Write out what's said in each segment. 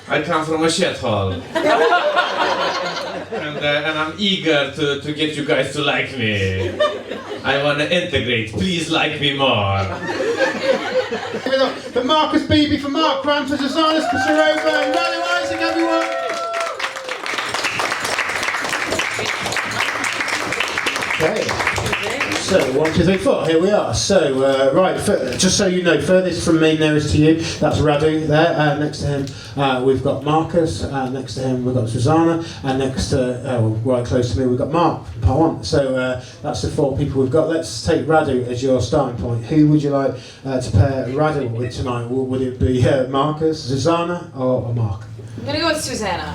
I come from a shithole. And I'm eager to get you guys to like me. I want to integrate. Please like me more. For Marcus Beeby, for Mark Cram, for Suzana, Spacirova, and Radu, Isac, everyone. Okay. So, 1, 2, 3, 4, here we are. So, right, just so you know, furthest from me, nearest to you, that's Radu there. Next to him, we've got Marcus. Next to him, we've got Suzana. And next to, right close to me, we've got Mark from part 1. So, that's the 4 people we've got. Let's take Radu as your starting point. Who would you like to pair Radu with tonight? Would it be Marcus, Suzana, or Mark? I'm going to go with Suzana.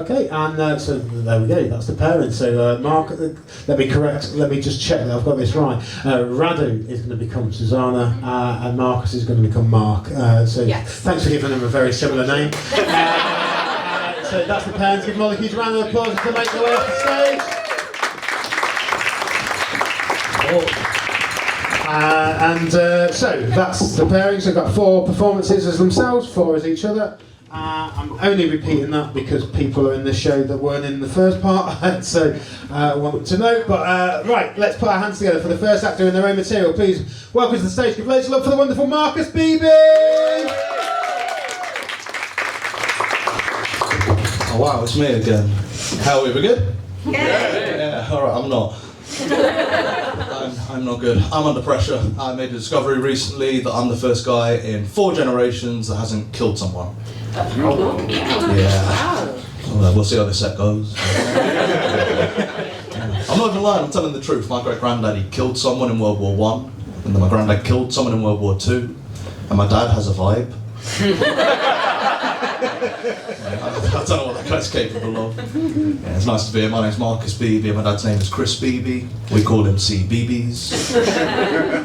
Okay, and so there we go, that's the pairing. So Mark, let me just check that I've got this right. Radu is going to become Suzana, and Marcus is going to become Mark. So yes. Thanks for giving them a very similar name. So that's the pairings. Give them all a huge round of applause to make their way off the stage. So that's the pairings. They've got 4 performances as themselves, 4 as each other. I'm only repeating that because people are in this show that weren't in the first part, so want to know. But right, let's put our hands together for the first actor in their own material. Please welcome to the stage. Give loads of love for the wonderful Marcus Beeby. Oh wow, it's me again. How are we? We good? Yeah. All right, I'm not. I'm not good. I'm under pressure. I made a discovery recently that I'm the first guy in 4 generations that hasn't killed someone. Yeah. Well, we'll see how this set goes. I'm not even lying, I'm telling the truth. My great-granddaddy killed someone in World War I, and then my granddad killed someone in World War II, and my dad has a vibe. I don't know what that guy's capable of. Yeah, it's nice to be here. My name's Marcus Beeby, and my dad's name is Chris Beeby. We call him CBeebies.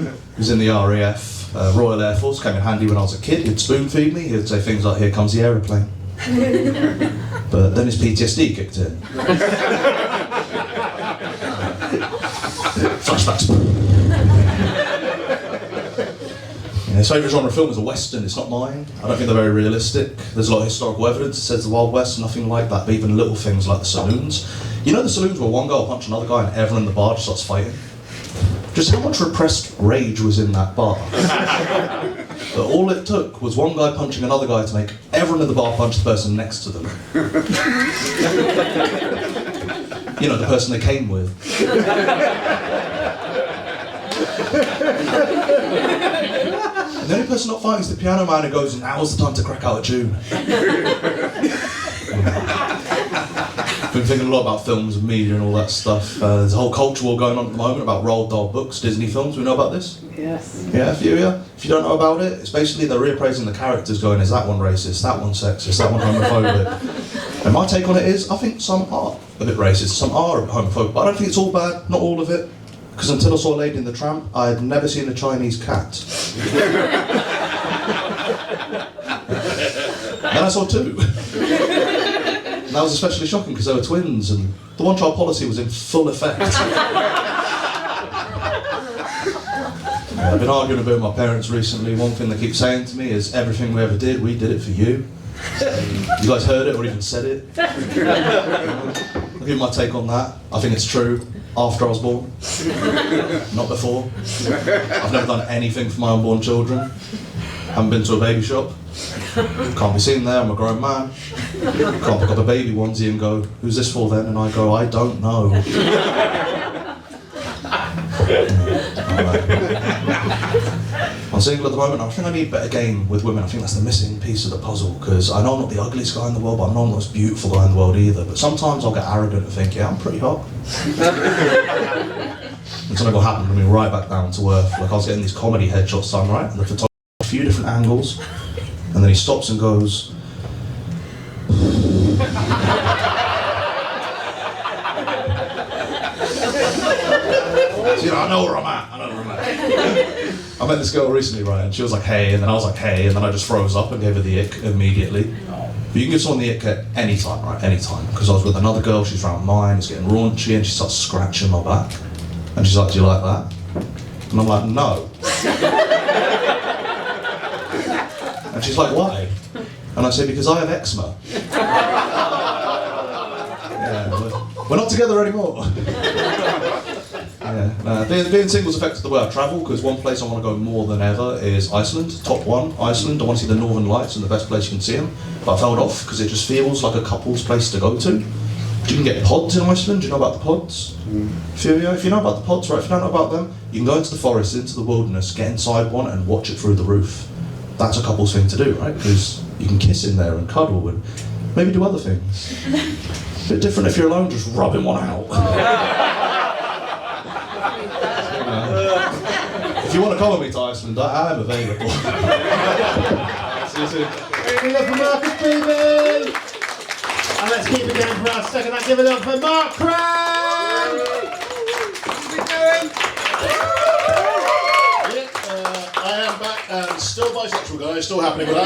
He was in the RAF, Royal Air Force, came in handy when I was a kid. He'd spoon feed me, he'd say things like, "Here comes the aeroplane." But then his PTSD kicked in. Flashbacks. His favourite genre of film is a western. It's not mine. I don't think they're very realistic. There's a lot of historical evidence that says the Wild West, nothing like that, but even little things like the saloons. You know the saloons where one guy will punch another guy and everyone in the bar just starts fighting? Just how much repressed rage was in that bar? But all it took was one guy punching another guy to make everyone in the bar punch the person next to them. You know, the person they came with. And the only person not fighting is the piano man who goes, "Now's the time to crack out a tune." I've been thinking a lot about films and media and all that stuff. There's a whole culture war going on at the moment about Roald Dahl books, Disney films. We know about this? Yes. Yeah, a few of you. If you don't know about it, it's basically they're reappraising the characters going, is that one racist, that one sexist, that one homophobic? And my take on it is, I think some are a bit racist, some are homophobic, but I don't think it's all bad, not all of it. Because until I saw Lady in the Tramp, I had never seen a Chinese cat. Then I saw 2. And that was especially shocking because they were twins and the one-child policy was in full effect. I've been arguing a bit with my parents recently. One thing they keep saying to me is, everything we ever did, we did it for you. You guys heard it or even said it? I'll give you my take on that. I think it's true. After I was born, not before. I've never done anything for my unborn children. Haven't been to a baby shop. Can't be seen there, I'm a grown man. Can't pick up a baby onesie and go, "Who's this for then?" And I go, "I don't know." I'm single at the moment. I think I need better game with women. I think that's the missing piece of the puzzle, because I know I'm not the ugliest guy in the world, but I'm not the most beautiful guy in the world either. But sometimes I'll get arrogant and think, yeah, I'm pretty hot. And something will happen to me right back down to earth. Like I was getting these comedy headshots done, right? And the photographer, a few different angles, and then he stops and goes, so, you know, I know where I'm at. I met this girl recently, right, and she was like, "Hey," and then I was like, "Hey," and then I just froze up and gave her the ick immediately. But you can give someone the ick at any time, right, any time. Because I was with another girl, she's around mine, it's getting raunchy, and she starts scratching my back. And she's like, "Do you like that?" And I'm like, "No." And she's like, "Why?" And I say, because I have eczema. We're not together anymore. Being single has affected the way I travel, because one place I want to go more than ever is Iceland. Top one, Iceland. I want to see the Northern Lights, and the best place you can see them. But I held off because it just feels like a couple's place to go to. You can get pods in Iceland. Do you know about the pods? If you know about the pods, right? If you don't know about them, you can go into the forest, into the wilderness, get inside one, and watch it through the roof. That's a couple's thing to do, right? Because you can kiss in there and cuddle and maybe do other things. A bit different if you're alone, just rubbing one out. If you want to come with me to Iceland, I am available. See you soon. Give it up for Marcus Beeby! And let's keep it going for our second. Let's give it up for Mark Cram! I am back and still bisexual, guys. Still happening with that.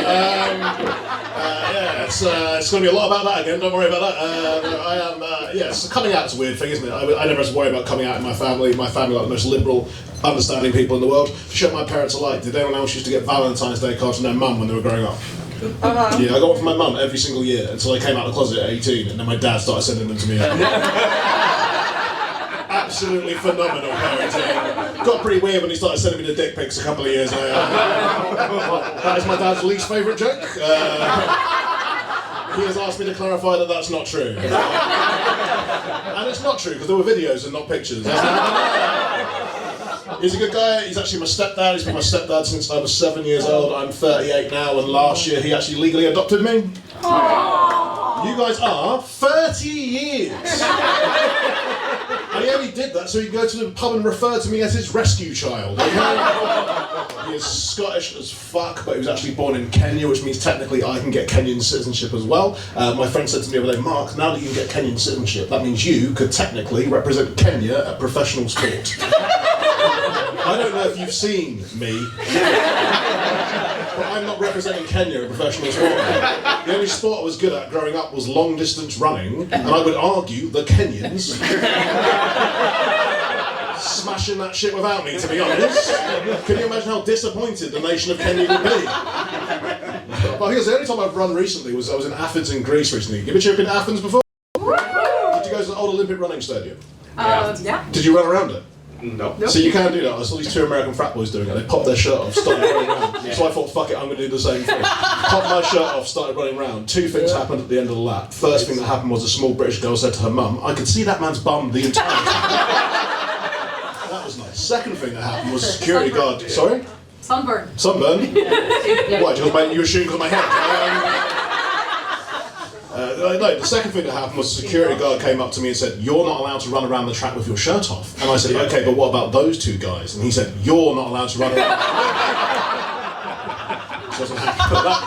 It's going to be a lot about that again. Don't worry about that. Yes, coming out is a weird thing, isn't it? I never had to worry about coming out in my family. My family are the most liberal, understanding people in the world. To show my parents alike, did anyone else used to get Valentine's Day cards from their mum when they were growing up? Yeah, I got one from my mum every single year until I came out of the closet at 18, and then my dad started sending them to me. Absolutely phenomenal parenting. Got pretty weird when he started sending me the dick pics a couple of years ago. That is my dad's least favourite joke. He has asked me to clarify that that's not true. And it's not true, because there were videos and not pictures. He's a good guy. He's actually my stepdad. He's been my stepdad since I was 7 years old. I'm 38 now, and last year he actually legally adopted me. Aww. You guys are 30 years! And he only did that so he could go to the pub and refer to me as his rescue child. He is Scottish as fuck, but he was actually born in Kenya, which means technically I can get Kenyan citizenship as well. My friend said to me the other day, Mark, now that you can get Kenyan citizenship, that means you could technically represent Kenya at professional sport. I don't know if you've seen me, but I'm not representing Kenya in professional sport. The only sport I was good at growing up was long distance running, and I would argue the Kenyans smashing that shit without me, to be honest. Can you imagine how disappointed the nation of Kenya would be? But I think the only time I've run recently was I was in Athens in Greece recently. You ever trip in Athens before? Did you go to the old Olympic running stadium? Yeah. Did you run around it? No. So you can do that. I saw these two American frat boys doing it. They popped their shirt off, started running around. So I thought, fuck it, I'm going to do the same thing. Popped my shirt off, started running around. Two things happened at the end of the lap. First thing that happened was a small British girl said to her mum, I could see that man's bum the entire time. That was nice. Second thing that happened was a security guard. Sorry? Sunburn. Sunburn? What, you assume because of my hair? No, the second thing that happened was a security guard came up to me and said, you're not allowed to run around the track with your shirt off. And I said, okay, but what about those two guys? And he said, you're not allowed to run around. So I was happy to put that.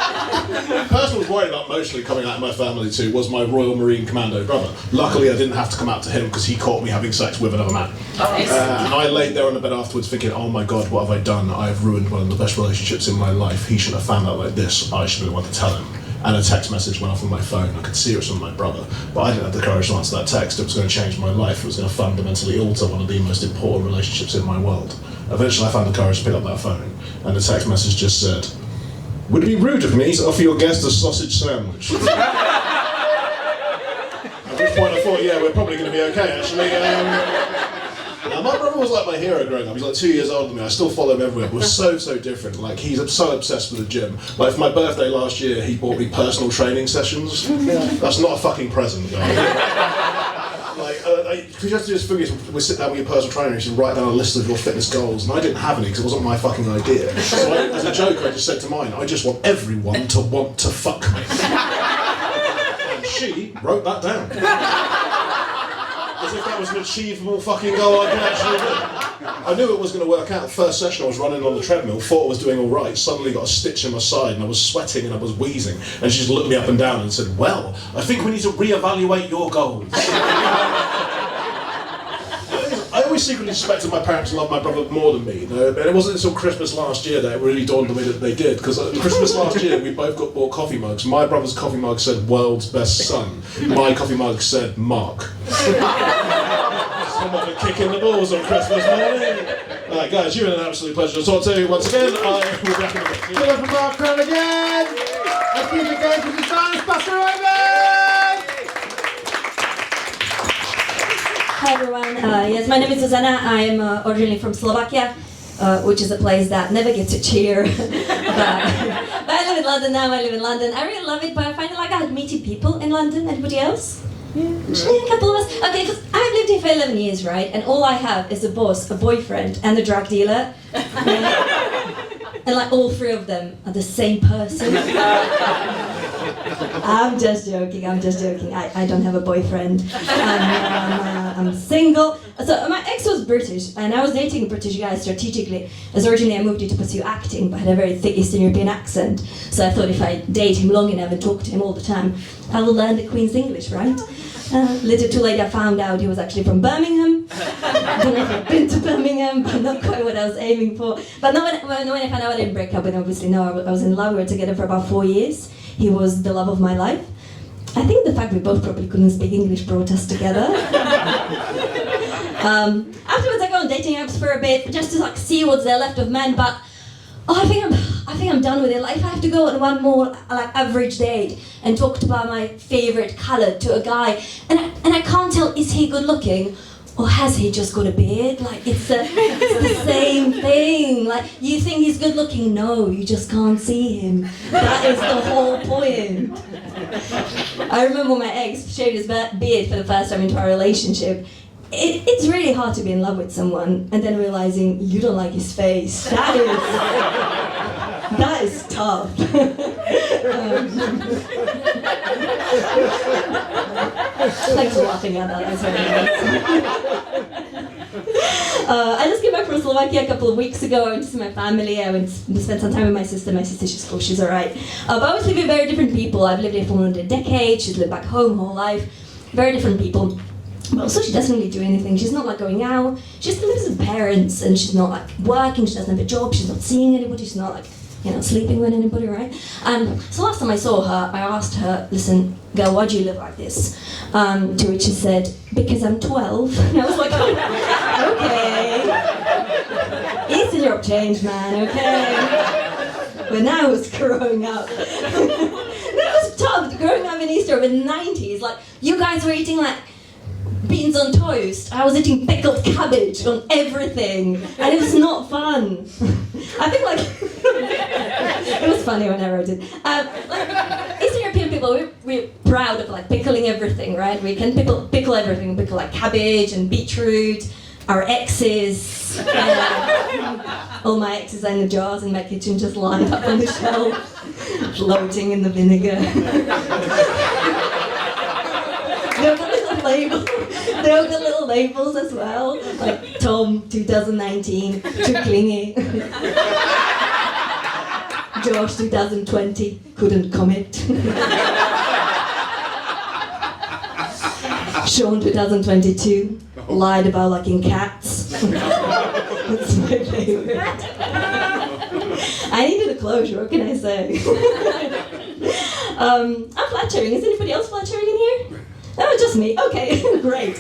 The person I was worried about mostly coming out of my family too was my Royal Marine Commando brother. Luckily I didn't have to come out to him because he caught me having sex with another man. And I laid there on the bed afterwards thinking, oh my god, what have I done? I have ruined one of the best relationships in my life. He shouldn't have found out like this. I should be the one to tell him. And a text message went off on my phone. I could see it was from my brother, but I didn't have the courage to answer that text. It was going to change my life. It was going to fundamentally alter one of the most important relationships in my world. Eventually I found the courage to pick up that phone, and the text message just said, would it be rude of me to offer your guest a sausage sandwich? At which point I thought, yeah, we're probably going to be okay, actually. Now, my brother was like my hero growing up. He's like 2 years older than me. I still follow him everywhere, but we're so different. Like, he's so obsessed with the gym. Like, for my birthday last year, he bought me personal training sessions. That's not a fucking present, guys. Because you have to do this thing, we sit down with your personal trainer and you should write down a list of your fitness goals. And I didn't have any because it wasn't my fucking idea. So as a joke, I just said to mine, I just want everyone to want to fuck me. And she wrote that down. As if that was an achievable fucking goal I could actually do. I knew it was going to work out. The first session I was running on the treadmill, thought I was doing all right, suddenly got a stitch in my side and I was sweating and I was wheezing. And she just looked me up and down and said, well, I think we need to reevaluate your goals. I always secretly suspected my parents loved my brother more than me, and it wasn't until Christmas last year that it really dawned on me that they did, because Christmas last year we both got bought coffee mugs. My brother's coffee mug said world's best son, my coffee mug said Mark. Someone to kick in the balls on Christmas morning. Alright guys, you've been an absolute pleasure to talk to you once again. I will be back in a bit. Give it up for Mark Cram again! Let's give it again for Suzana Spacirova! Hi everyone, yes, my name is Suzana. I'm originally from Slovakia, which is a place that never gets a cheer. but I live in London now, I live in London. I really love it, but I find it like I like meeting people in London. Anybody else? Yeah, a couple of us. Okay, because I've lived here for 11 years, right? And all I have is a boss, a boyfriend, and a drug dealer. And like all three of them are the same person. I'm just joking. I don't have a boyfriend. I'm single. So my ex was British, and I was dating a British guy strategically, as originally I moved here to pursue acting, but had a very thick Eastern European accent. So I thought if I date him long enough and talk to him all the time, I will learn the Queen's English, right? Little too late I found out he was actually from Birmingham. I don't know if I've been to Birmingham, but not quite what I was aiming for. But when I found out I didn't break up with him, obviously no, I was in love. We were together for about 4 years. He was the love of my life. I think the fact we both probably couldn't speak English brought us together. Afterwards I go on dating apps for a bit, just to like see what's there left of men, but I think I'm done with it. Like if I have to go on one more like average date and talk about my favorite colour to a guy, and I can't tell, is he good looking or has he just got a beard? Like it's the same thing. Like you think he's good looking, no, you just can't see him. That is the whole point. I remember my ex shaved his beard for the first time into our relationship. It's really hard to be in love with someone and then realizing you don't like his face. That is tough. Thanks for laughing at that. That's very nice. I just came back from Slovakia a couple of weeks ago. I went to see my family. I went to spend some time with my sister. My sister, she's cool, she's alright. But I was living with very different people. I've lived here for more than a decade. She's lived back home her whole life. Very different people. But also she doesn't really do anything. She's not like going out. She just lives with parents and she's not like working. She doesn't have a job. She's not seeing anybody. She's not like, sleeping with anybody, right? So last time I saw her, I asked her, listen, girl, why do you live like this? To which she said, because I'm 12. And I was like, okay. Eastern Europe changed, man, okay? When I was growing up. That was tough, growing up in East Europe in the 90s. Like, you guys were eating like beans on toast. I was eating pickled cabbage on everything, and it was not fun. I think like it was funny when I wrote it. Eastern European people, we're proud of like pickling everything, right? We can pickle everything. We pickle like cabbage and beetroot. Our exes, all my exes are in the jars in my kitchen, just lined up on the shelf, floating in the vinegar. They all got little labels as well, like Tom 2019, too clingy. Josh 2020, couldn't commit. Sean 2022, lied about liking cats. That's my favourite. I needed a closure, what can I say? I'm flat-sharing. Is anybody else flat-sharing in here? Oh, just me. Okay, great.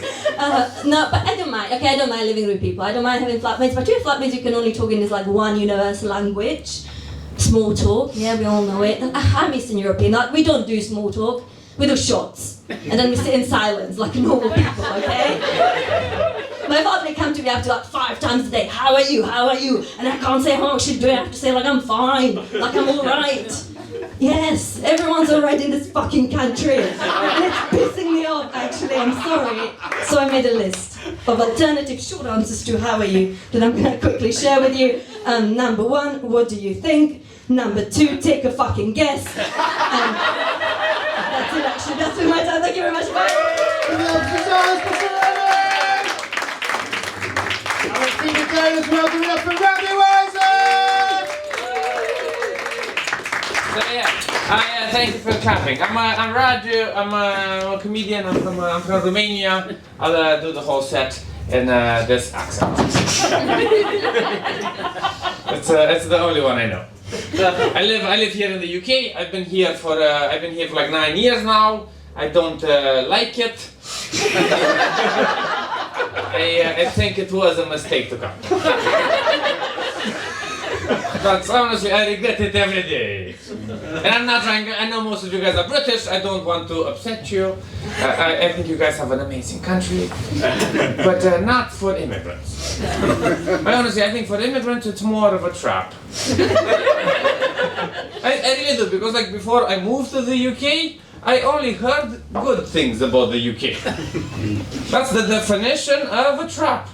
No, but I don't mind. Okay, I don't mind living with people. I don't mind having flatmates. But with flatmates, you can only talk in this like one universal language. Small talk. Yeah, we all know it. And I'm Eastern European. Like, we don't do small talk. We do shots. And then we sit in silence like normal people, okay? My family come to me after like 5 times a day. How are you? How are you? And I can't say how I should do it. I have to say like I'm fine. Like I'm all right. Yes, everyone's alright in this fucking country. And it's pissing me off, actually, I'm sorry. So I made a list of alternative short answers to how are you that I'm going to quickly share with you. Number 1, what do you think? Number 2, take a fucking guess. That's it, actually, that's been my time. Thank you very much. Bye. Let's keep it going as well. Give it up for Radu, Isac! So yeah, thank you for clapping. I'm Radu, I'm a comedian, I'm from Romania. I'll do the whole set in this accent. It's the only one I know. I live here in the UK. I've been here for like 9 years now. I don't like it. I think it was a mistake to come. But honestly, I regret it every day. And I'm not trying, I know most of you guys are British, I don't want to upset you. I think you guys have an amazing country, but not for immigrants. Honestly, I think for immigrants it's more of a trap. I really do, because like before I moved to the UK, I only heard good things about the UK. That's the definition of a trap.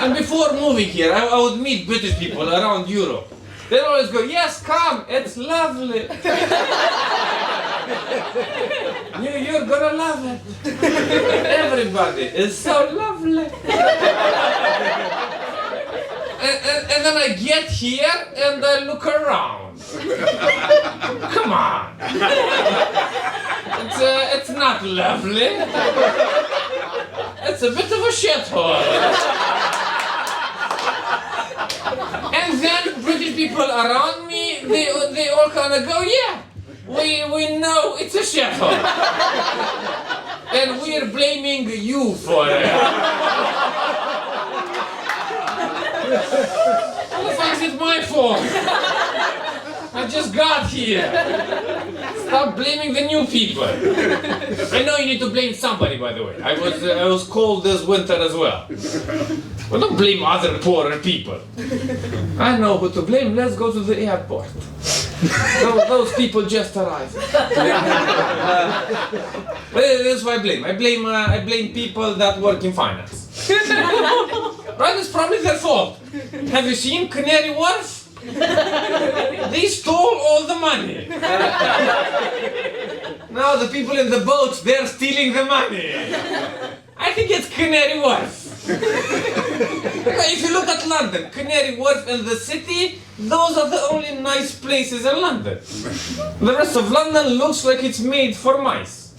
And before moving here, I would meet British people around Europe. They'd always go, yes, come, it's lovely. You're gonna love it. Everybody is so lovely. And then I get here and I look around. Come on. It's not lovely. It's a bit of a shithole. And then British people around me, they all kind of go, yeah, we know it's a shithole. And we're blaming you for it. Who thinks it's my fault? I just got here. Stop blaming the new people. I know you need to blame somebody, by the way. I was cold this winter as well. Well, don't blame other poorer people. I know who to blame. Let's go to the airport. Those people just arrived. That's what I blame. I blame people that work in finance. Right? It's probably their fault. Have you seen Canary Wharf? They stole all the money. Now the people in the boats, they're stealing the money. I think it's Canary Wharf. If you look at London, Canary Wharf and the city, those are the only nice places in London. The rest of London looks like it's made for mice.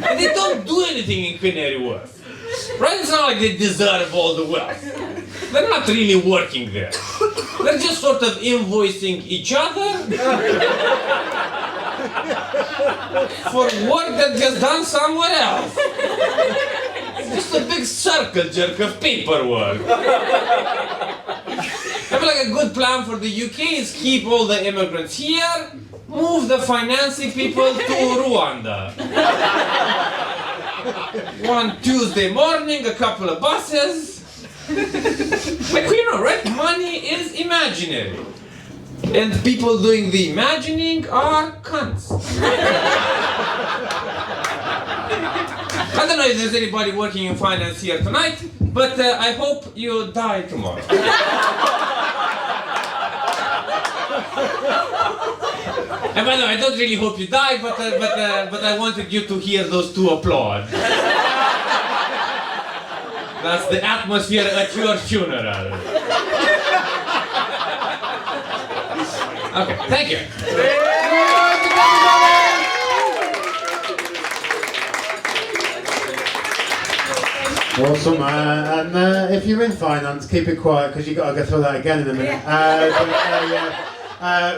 And they don't do anything in Canary Wharf. Right? It's not like they deserve all the wealth. They're not really working there. They're just sort of invoicing each other for work that gets done somewhere else. It's just a big circle jerk of paperwork. I feel like a good plan for the UK is keep all the immigrants here, move the financing people to Rwanda. One Tuesday morning, a couple of buses. Like, you know, right? Money is imaginary. And people doing the imagining are cunts. I don't know if there's anybody working in finance here tonight, but I hope you die tomorrow. And by the way, I don't really hope you die, but I wanted you to hear those two applaud. That's the atmosphere at your funeral. Okay, thank you. Awesome, and if you're in finance, keep it quiet because you've got to go through that again in a minute.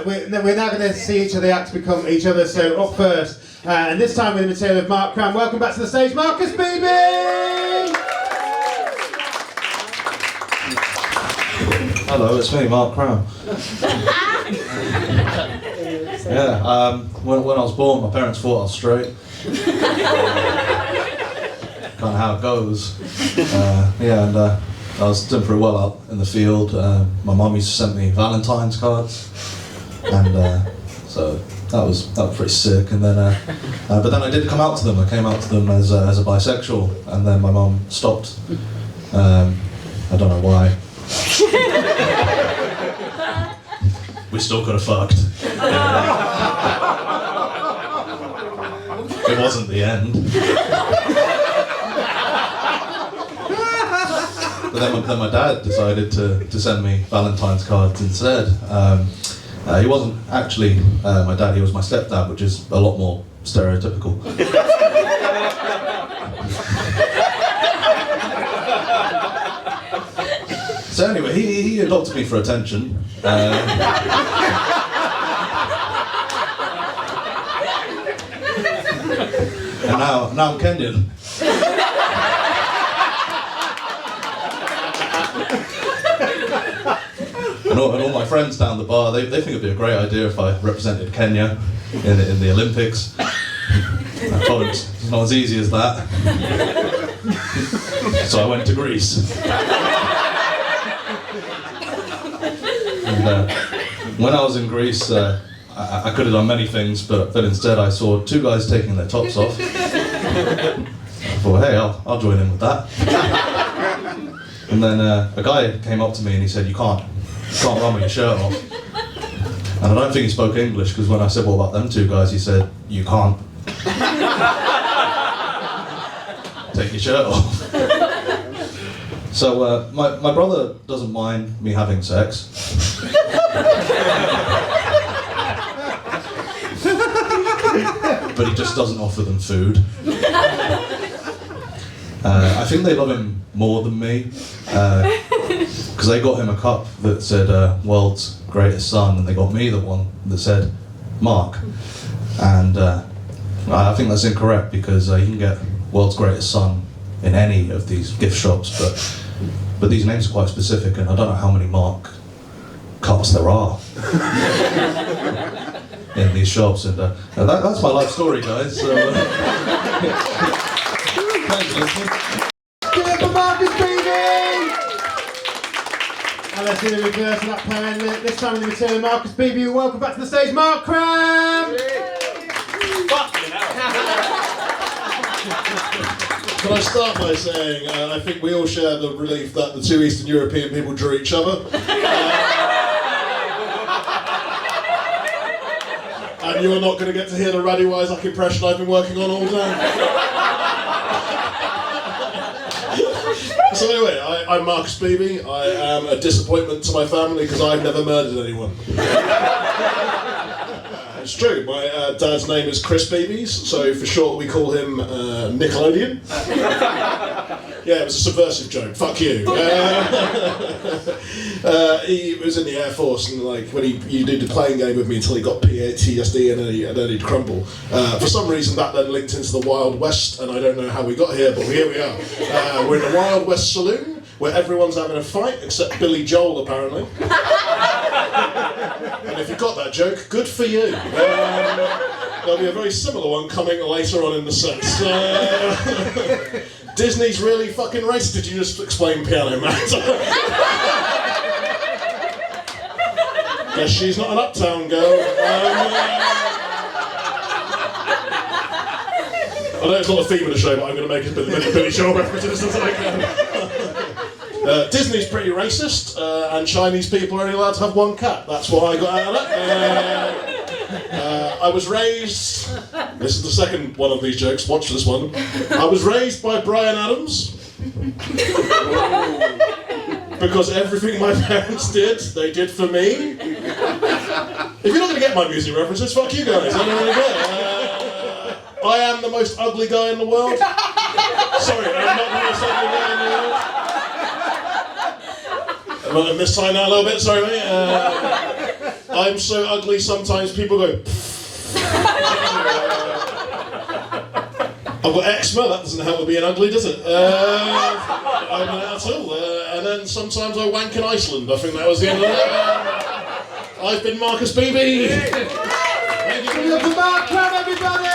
We're now going to see each of the acts become each other, so up first, and this time with the material of Mark Cram. Welcome back to the stage, Marcus Beeby! Hello, it's me, Mark Cram. Yeah, when I was born, my parents thought I was straight. Kind of how it goes. I was doing pretty well out in the field. My mum used to send me Valentine's cards, and so that was pretty sick. And then, but then I did come out to them. I came out to them as a bisexual, and then my mum stopped. I don't know why. We still could have fucked. It wasn't the end. But then my dad decided to send me Valentine's cards instead. He wasn't actually my dad, he was my stepdad, which is a lot more stereotypical. So anyway, he adopted me for attention. And now I'm Kenyan. all my friends down the bar, they think it'd be a great idea if I represented Kenya in the Olympics. I told them it's not as easy as that. So I went to Greece. And when I was in Greece, I could have done many things, but instead I saw two guys taking their tops off. I thought, hey, I'll join in with that. And then a guy came up to me and he said, you can't run with your shirt off. And I don't think he spoke English, because when I said, what about them two guys, he said, you can't take your shirt off. So my brother doesn't mind me having sex. But he just doesn't offer them food. I think they love him more than me, because they got him a cup that said world's greatest son, and they got me the one that said Mark. And I think that's incorrect, because you can get world's greatest son in any of these gift shops, but these names are quite specific, and I don't know how many Mark cups there are in these shops, and that's my life story, guys. So, thanks for listening. Give it for Marcus Beeby! And let's do the reverse of that poem. This time in the return, Marcus Beeby. Welcome back to the stage, Mark Cram! Can I start by saying I think we all share the relief that the two Eastern European people drew each other. And you are not going to get to hear the Radu Isac impression I've been working on all day. So anyway, I'm Marcus Beeby. I am a disappointment to my family because I've never murdered anyone. It's true, my dad's name is Chris Beebies, so for short we call him Nickelodeon. Yeah, it was a subversive joke, fuck you. He was in the Air Force, and like when you did the playing game with me until he got PTSD and then he'd crumble. For some reason that then linked into the Wild West, and I don't know how we got here, but here we are. We're in the Wild West Saloon, where everyone's having a fight, except Billy Joel apparently. And if you got that joke, good for you. There'll be a very similar one coming later on in the set. Disney's really fucking racist. Did you just explain Piano Man? Guess she's not an uptown girl. I know it's not a theme of the show, but I'm going to make as many Billy Joel references as I can. Disney's pretty racist, and Chinese people are only allowed to have one cat. That's what I got out of that. I was raised... This is the second one of these jokes, watch this one. I was raised by Bryan Adams. Because everything my parents did, they did for me. If you're not going to get my music references, fuck you guys. I don't really get it. I am the most ugly guy in the world. Sorry, I'm not the most ugly guy in the world. I'm going to miss-sign that a little bit, sorry mate. I'm so ugly sometimes people go I've got eczema, that doesn't help with being ugly, does it? I'm not at all. And then sometimes I wank in Iceland, I think that was the end of that. I've been Marcus Beeby. Thank you. Look at Mark Cram, everybody!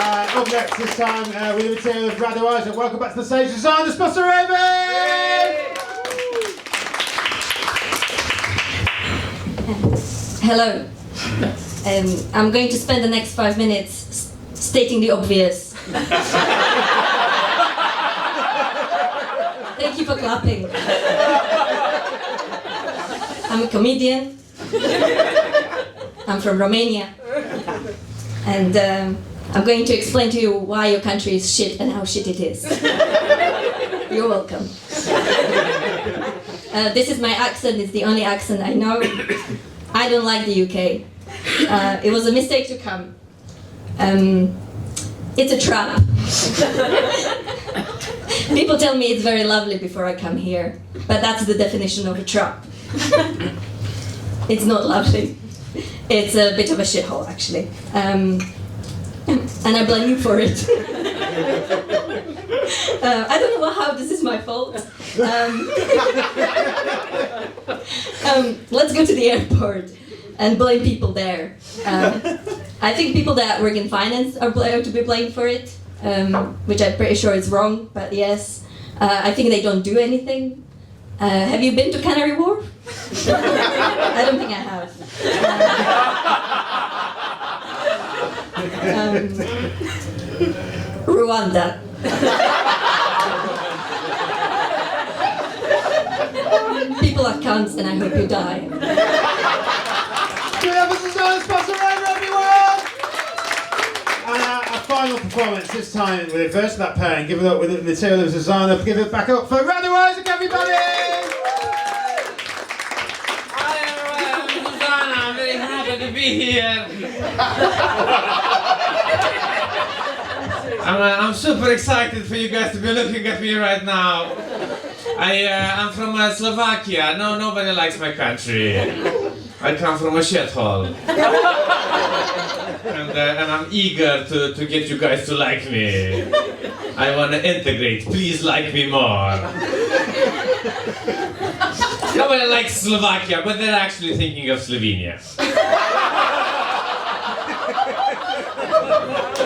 Up next this time, with the return of Radu Isac. Welcome back to the stage, Suzana Spacirova! Hello. I'm going to spend the next 5 minutes stating the obvious. Thank you for clapping. I'm a comedian. I'm from Romania. And I'm going to explain to you why your country is shit and how shit it is. You're welcome. This is my accent, it's the only accent I know. I don't like the UK. It was a mistake to come. It's a trap. People tell me it's very lovely before I come here, but that's the definition of a trap. It's not lovely. It's a bit of a shithole, actually. And I blame you for it. I don't know how this is my fault. let's go to the airport and blame people there. I think people that work in finance are to be blamed for it, which I'm pretty sure is wrong, but yes. I think they don't do anything. Have you been to Canary Wharf? I don't think I have. Rwanda. People are cunts and I hope you die. Give it up for Suzana Spacirova, everyone! And a final performance, this time with the verse of that pair, and give it up with the material of Suzana. Give it back up for Radu, Isac, everybody! Hi everyone, I'm Suzana. I'm very happy to be here. I'm super excited for you guys to be looking at me right now. I'm from Slovakia. No, nobody likes my country. I come from a shithole. And I'm eager to get you guys to like me. I want to integrate. Please like me more. Nobody likes Slovakia, but they're actually thinking of Slovenia.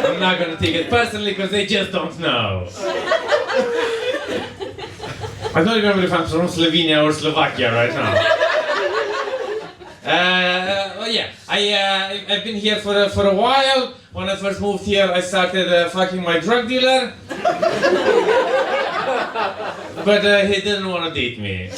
I'm not gonna take it personally because they just don't know. I don't remember if I'm from Slovenia or Slovakia right now. Well, yeah, I've been here for a while. When I first moved here, I started fucking my drug dealer. But he didn't want to date me.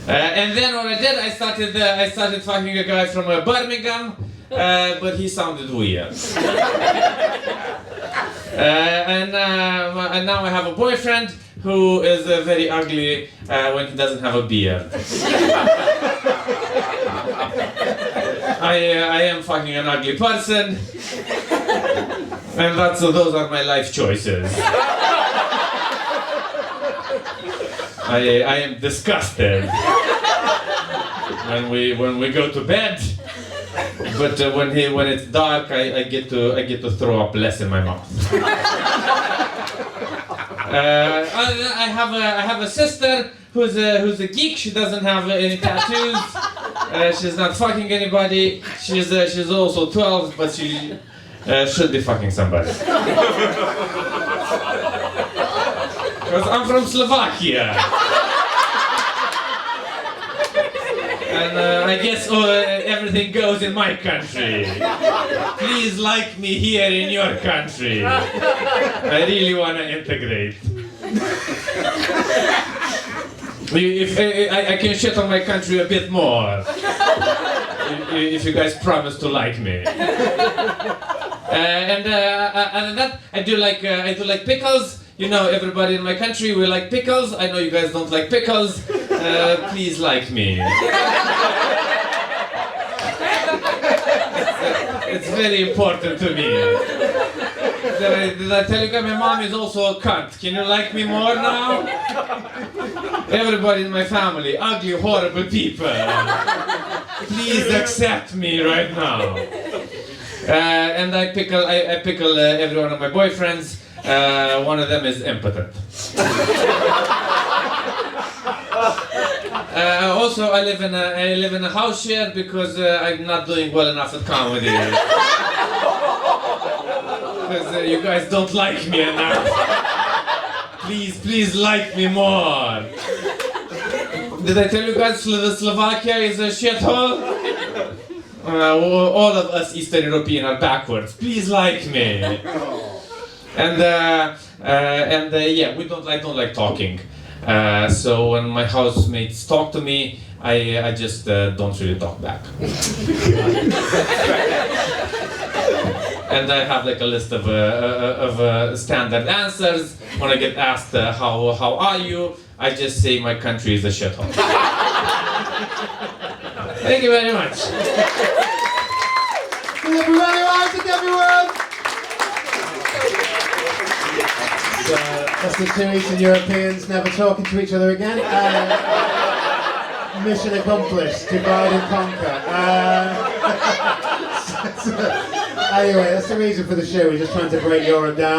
And then what I did, I started fucking a guy from Birmingham, but he sounded weird. And now I have a boyfriend who is very ugly when he doesn't have a beard. I am fucking an ugly person, and those are my life choices. I am disgusted when we go to bed, but when it's dark, I get to throw up less in my mouth. I have a sister who's a geek. She doesn't have any tattoos. She's not fucking anybody. She's also 12, but she should be fucking somebody. Because I'm from Slovakia. And I guess everything goes in my country. Please like me here in your country. I really want to integrate. If I can shit on my country a bit more. If you guys promise to like me. And other than that, I do like pickles. You know, everybody in my country, we like pickles. I know you guys don't like pickles. Please like me. It's very important to me. Did I tell you guys my mom is also a cunt? Can you like me more now? Everybody in my family, ugly, horrible people. Please accept me right now. And I pickle every one of my boyfriends. One of them is impotent. Also, I live in a house share because I'm not doing well enough at comedy. Because you guys don't like me enough. Please like me more. Did I tell you guys Slovakia is a shithole? All of us Eastern European are backwards. Please like me. And yeah, I don't like talking. So when my housemates talk to me, I just don't really talk back. And I have like a list of standard answers. When I get asked how are you, I just say my country is a shithole. Thank you very much. Everyone! That's the two Eastern Europeans never talking to each other again. Mission accomplished, divide and conquer. Anyway, that's the reason for the show. We're just trying to break Europe down.